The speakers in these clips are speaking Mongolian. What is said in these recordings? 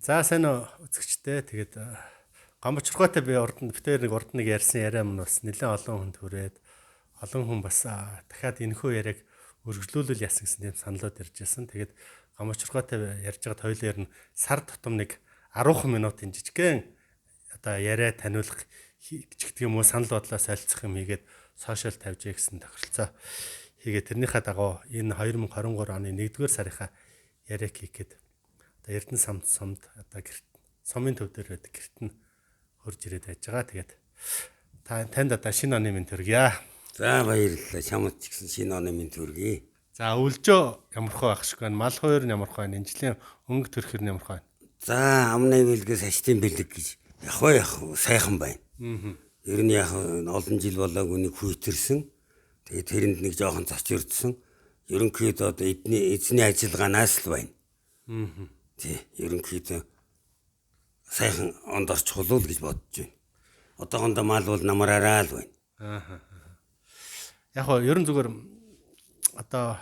За сайн уу үзэгчтэй. Тэгээд гомбочрохойтой би битээр урд нэг ярьсан яриа мөн бас нэлээд олон хүнд хүрээд олон хүн бас дахиад энэхүү яриаг өргөжлүүлэл яасан гэсэн тийм саналууд ирж байсан. Тэгээд гомбочрохойтой ярьж байгаад хоёулаар нь сар тутам нэг 10 минутын жижигхэн одоо яриа таниулах гэдэг юм уу санал бодлоо солилцох юм хийгээд сошиал тавьжээ гэсэн тохиролцоо. Тэгээд тэрнийхээ дагуу энэ 2023 оны 1-р сарынхаа яриаг хийгээд Эрдэнэ сумд одоо сумын төв дээр байдаг гэрт нь хурж ирээд байж байгаа. Тэгээд танд одоо шинэ оны минь төргийа. За баярлалаа. Чамд ч гэсэн шинэ оны минь төргий. За өлжөө ямархуу байх шиг байна. Мал хоёр нь ямархуу байна. Энэ жилийн өнгө төрхөр нь ямархуу байна. За амны бэлгээс ачтын бэлэг гэж яг сайхан байна. Ер нь яг олон жил болоогүй нэг хүйтэрсэн. Тэгээд тэрэнд нэг жоохон зочирдсан. Ерөнхийдөө одоо эзний ажиллагаанаас л байна. Тий, ерөнхийдөө сайхан онд орчих болов гэж бодож байна. Одоохондоо мал бол намараараа л байна. Яг нь ерөн зүгээр одоо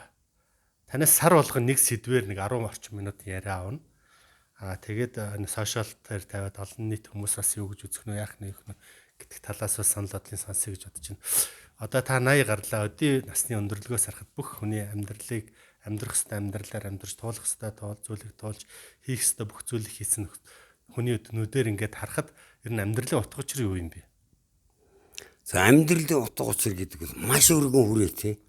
танаас сар болгон нэг сэдвээр нэг 10 орчим минутын яриа авна. Тэгээд энэ сошиал дээр тавиад олон нийт хүмүүс бас юу гэж үзэх нь яах нь гэдэг талаас бас санал бодлын сонсъё гэж бодож байна. Одоо та 80 гарлаа. Өдий насны өндөрлөгөөс харахад бүх хүний амьдралыг амьдрах хэвээр амьдралаар амьдарч туулах хэвээр зүйлийг туулж хийх хэвээр бүх зүйлийг хийсэн хүний нүдээр ингээд харахад ер нь амьдралын утга учир юу юм бэ? За амьдралын утга учир гэдэг нь маш өргөн хүрээ тий.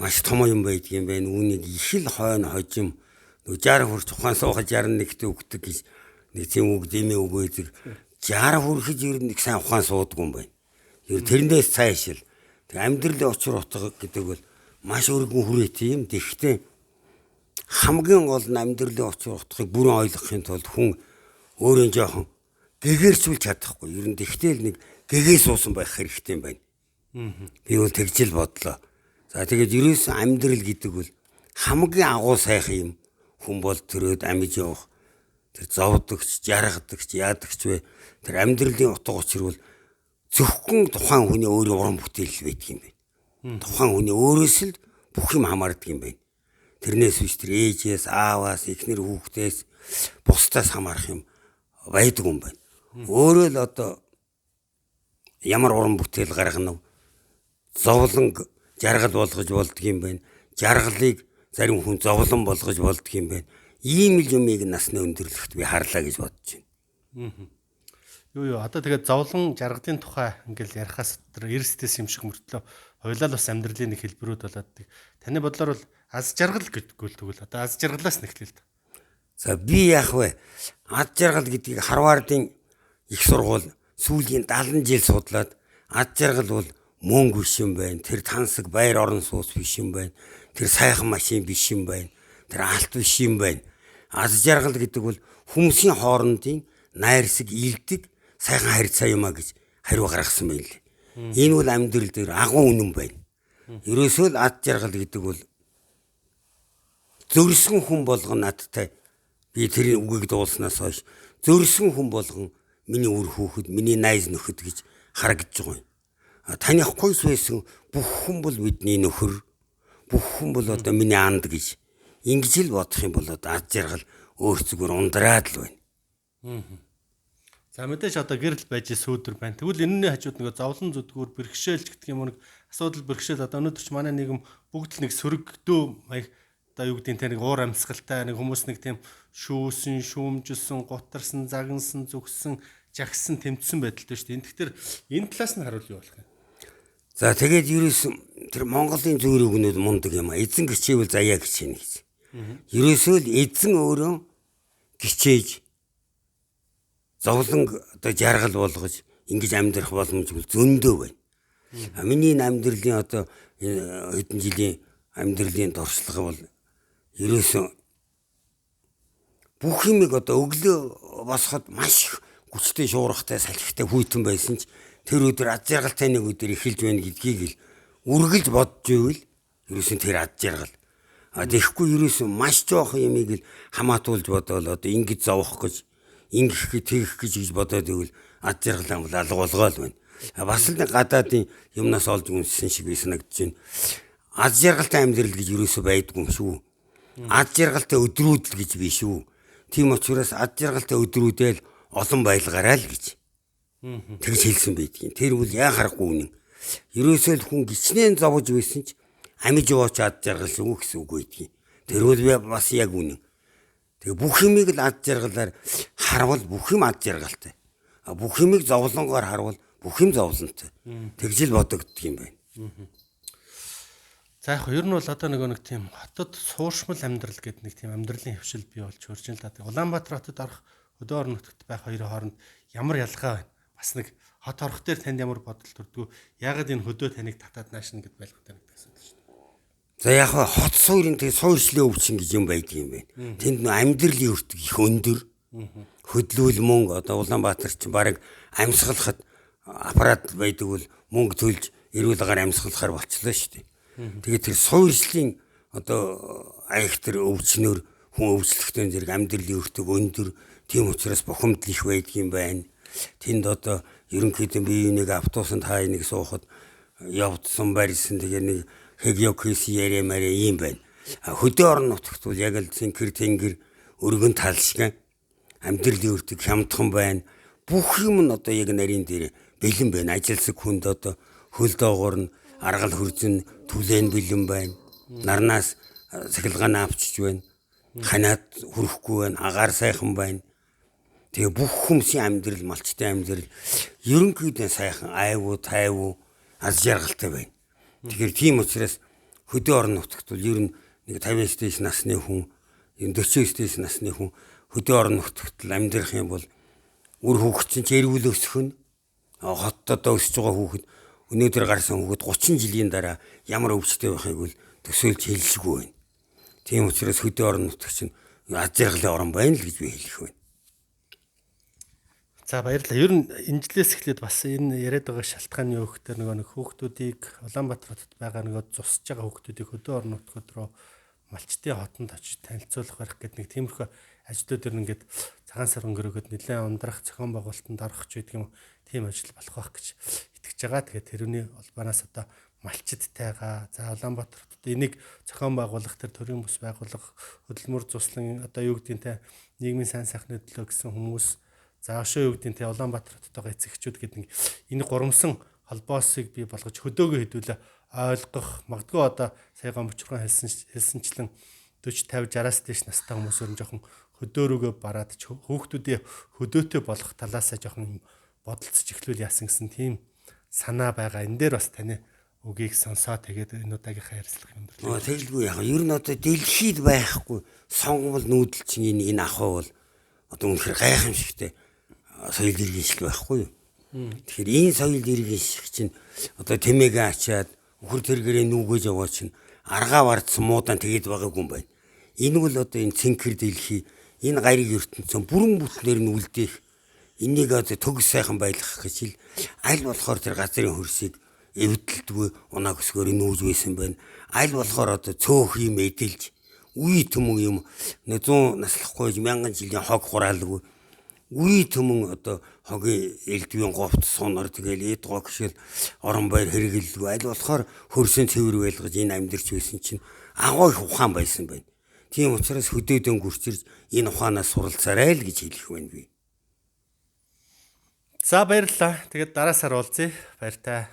Маш том юм байдаг юм байна. Үүнийг их л хойно хожим 60 хүрч ухаан суухад 61-т өгдөг гэж нэг тийм үг дэмээ үг байдаг. 60 хүрэхэд ер нь их сайн ухаан суудаг юм байна. Ер тэрнээс цааш л амьдралын учир утга гэдэг бол маш өргөн хүрээтэй юм. Тэгэхдээ хамгийн гол нь амьдралын учир утгыг бүрэн ойлгохын тулд хүн өөрөө жоохон гэгэрчүүлж чадахгүй. Ер нь тэгтэл нэг гэгээ суусан байх хэрэгтэй юм байна. Би бол тэгжил бодлоо. За тэгээд ерөөсөн амьдрал гэдэг бол хамгийн агуу сайхан юм. Хүн бол төрөөд амиж явах. Тэр зовдогч, жаргадагч, яадагч вэ? Тэр амьдралын утга учир бол зөвхөн тухайн хүний өөрийн уран бүтээл байдаг юм байна. Тухайн хүний өөрөөс л бүх юм хамаардаг юм байна. Тэрнээс биш тэр ээжээс, ааваас, эхнэр хүүхдээс бусдаас хамаарах юм байдаг юм байна. Өөрөө л одоо ямар уран бүтээл гаргана вэ? Зовлон жаргал болгож болдго юм байна. Жаргалыг зарим хүн зовлон болгож болдго юм байна. Ийм л юмыг насны өндөрлөгт би харлаа гэж бодож байна. Юу одоо тэгээд зовлон жаргалын тухай ингээл ярихаас тэр эрсдэс юм шиг мөртлөө хоёлаа л бас амьдралын нэг хэлбэрүүд болоод таны бодлоор бол аз жаргал гэдэггүй л тэгвэл одоо аз жаргалаас нэхлээ л дээ. За би яах вэ? Аз жаргал гэдгийг Харвардын их сургууль сүүлийн 70 жил судлаад аз жаргал бол мөнгө биш юм байна. Тэр тансаг баяр орон сууц биш юм байна. Тэр сайхан машин биш юм байна. Тэр алт биш юм байна. Аз жаргал гэдэг бол хүмүүсийн хоорондын найрсаг илдэг сайхан харьцаа юмаа гэж хариу гаргасан байна лээ. Энэ бол амьдрал дээр агуу үнэн байна. Ерөөсөө л аз жаргал гэдэг бол зөрсөн хүн болгон надтай би тэр үгийг дуулснаас хойш зөрсөн хүн болгон миний үр хүүхэд, миний найз нөхөд гэж харагдаж байгаа юм. Таних гойс байсан бүх хүн бол бидний нөхөр, бүх хүн бол одоо миний анд гэж ингэж л бодох юм бол одоо аз жаргал өөр зүгээр ундраад л байна. За мэдээж одоо гэрэл байж сүүдэр байна. Тэгвэл энэний хажууд нэг зовлон зүдгүүр бэрхшээлч гэдэг юм нэг асуудал бэрхшээл одоо өнөөдөр ч манай нийгэм бүгд л нэг сөрөгдөө маяг одоо юу гэдэг нь нэг уур амьсгалтай нэг хүмүүс нэг тийм шүүсэн, шүүмжилсэн, гутарсан, загнасан, зүгсэн, жагсан, тэмцсэн байдалтай шүү дээ. Тэгэхээр энэ талаас нь харуул юу болох юм? За тэгээд ерөөс тэр Монголын зөөр өгнөд мундаг юм а. Эзэн гिचээвэл заяа гिचээнэ гэж. Ерөөсөө л эзэн өөрөө гिचээж зовлон одоо жаргал болгож ингэж амьдрах боломж бол зөндөө байна. Миний амьдралын одоо хэдэн жилийн амьдралын дуршлага бол ерөөсөн бүх юмыг одоо өглөө босоход маш хүчтэй шуурхтай салхитай хүйтэн байсан ч тэр өдөр аз жаргалтай нэг өдөр эхэлж байна гэдгийг л үргэлж бодж ивэл ерөөсөн тэр аз жаргал. Тэгэхгүй ерөөсөн маш жоохон юмыг л хамаатуулж бодоол одоо ингэж зовох гэж ингэх гэж тэгэх гэж бодоод ивэл аз жаргал бол алга болгоол байна. Бас л нэг гадаадын юмнаас олж үнсэн шиг би санагдаж байна. Аз жаргалтай амьдрал гэж ерөөсөө байдгүй юм шүү. Аз жаргалтай өдрүүд л гэж биш үү. Тийм учраас ад жаргалтай өдрүүдэл олон баялгаарай л гэж. Тэгж хэлсэн байдгийн. Тэр бол яа харахгүй үнэн. Ерөөсөө л хүн гिचнээн зовж байсан ч амиж ууч ад жаргал шүү гэсэн үг байдгийн. Тэр бол бас яг үнэн. Тэгээ бүх юмыг л ад жаргалаар харвал бүх юм ад жаргалтай. Бүх юмыг зовлонгоор харвал бүх юм зовлонтой. Тэгж л бодогддог юм байна. За яг ер нь бол одоо нэг тийм хотод сууршмал амьдрал гэдэг нэг тийм амьдралын хөвшил бий болж хөрж ин л да. Улаанбаатар хотод орох, хөдөө орон нутагт байх хоёрын хооронд ямар ялгаа байна? Бас нэг хот орох дээр танд ямар бодол төрдгөө? Яагаад энэ хөдөө таныг татаад наашна гэд байлгатай нэгдсэн л шүү дээ. За яг хот суурийн тэг суурьшлын өвчин гэж юм байдаг юм байна. Тэнд амьдралын өртөг их өндөр. Хөдлүүл мөнгө одоо Улаанбаатар чинь баг амьсгалахад аппарат байдаг бол мөнгө төлж эрүүл агаар амьсгалахаар болчихлоо шүү дээ. Тэгээд тэр суурьшлын одоо аягтар өвчнөр хүн өвчлөлтөө зэрэг амьдралын өртөг өндөр. Тийм учраас бухимдал их байдаг юм байна. Тэнд одоо ерөнхийдөө би нэг автобусанд хай нэг суухад явдсан барьсан тэгээ нэг хэгёкис ярэ мэрэ юм байна. Хөдөө орон нутагт бол яг л цэнхэр тэнгэр өргөн тал шиг амьдралын өртөг хямдхан байна. Бүх юм нь одоо яг нарийн дээр бэлэн байна. Ажилсаг хүнд одоо хөл доогоор нь аргал хөрзөн түлэн бэлэн байна. Нарнаас сахилгаан авчиж байна. Ханаад хүрэхгүй байна. Агаар сайхан байна. Тэгээ бүх хүмүүсийн амьдрал малчтай амьдрал ерөнхийдөө сайхан айвуу тайвуу аз жаргалтай байна. Тэгэхээр тийм учраас хөдөө орон нутагт бол ер нь нэг 50-аас насны хүн, 40-аас насны хүн хөдөө орон нутагт амьдрах юм бол үр хөвгцэн ч эрүүл өсөх нь хотод өсөж байгаа хүүхэд өнөөдөр гарсан хүүхэд 30 жилийн дараа ямар өвчтэй байхыг бол төсөөлж хэлшгүй байна. Тийм учраас хөдөө орон нутагт чинь аз жаргалын орн байна л гэж би хэлэх байна. За баярлалаа. Ер нь энэ жилээс эхлээд бас энэ яриад байгаа шалтгааны өөхтөр нэг хүүхдүүдийг Улаанбаатар хотод байгаа нэг зусж байгаа хүүхдүүдийг хөдөө орон нутгад руу малчтын хотонд очиж танилцуулах барих гэдэг нэг тиймэрхүү ажлууд ер нь ингээд цагаан сар өнгөрөөгд нэлээд ундрах зохион байгуулалтанд орох ч гэдэг юм тийм ажил болох байх гэж итгэж байгаа. Тэгээд тэрүүний улбанаас одоо малчдтайгаа за Улаанбаатар хотод энийг зохион байгуулах тэр төрийн бус байгуулах хөдөлмөр туслан одоо юу гэдгийг те нийгмийн сайн сайхны төлөө гэсэн хүмүүс за өшөө юу гэдгийг те Улаанбаатар хотод эцэгчүүд гэдэг энэ гурамсан холбоосыг бий болгож хөдөөгөө хэдүүлээ ойлгох магадгүй одоо сая гомчрхон хэлсэнчлэн 40 50 60-аас дээш настай хүмүүс өрн жоохон хөдөөрөөгөө бараад хүүхдүүдээ хөдөөтэй болох талаасаа жоохон бодолцож эхлүүл яасан гэсэн тийм санаа байгаа. Энэ дээр бас таны үгийг сонсоо тэгээд энэ удаагийнхаа ярилцлага юм байна. Тэгэлгүй яг ер нь одоо дэлхийд байхгүй сонгол нүүдэл чинь энэ ахуй бол одоо үнэхээр гайхамшигтай соёл иргэншил байхгүй юу? Тэгэхээр энэ соёл иргэнших чинь одоо тэмээгээ ачаад өхөр тэргэрээ нүгэж яваа чинь аргаа бардсан муудаан тэгээд байгаагүй юм байна. Энэ бол одоо энэ цэнхэр дэлхий энэ гариг ертөнцийн бүрэн бүтнээр нь үлдээх энийг одоо төгс сайхан байлгах гэж аль болохоор тэр газрын хөрсийг эвдэлдгүй унааг өсгөөр нүүж байсан байна. Аль болохоор одоо цөөх юм эдэлж үе төмөн юм 100 наслахгүй 1000 жилийн хог хураалгүй үе төмөн одоо хогийн элдвийн говт сунар тэгэл эд гоо гişэл орон баяр хэрэгэлгүй аль болохоор хөрсөн цэвэр байлгаж энэ амьдэрч байсан чинь агуу их ухаан байсан байна. Тийм учраас хөдөөдөн гүрчирж энэ ухаанаас суралцаарай л гэж хэлэх байна би. За баярлалаа. Тэгээд дараа сар уулзъя. Баяртай.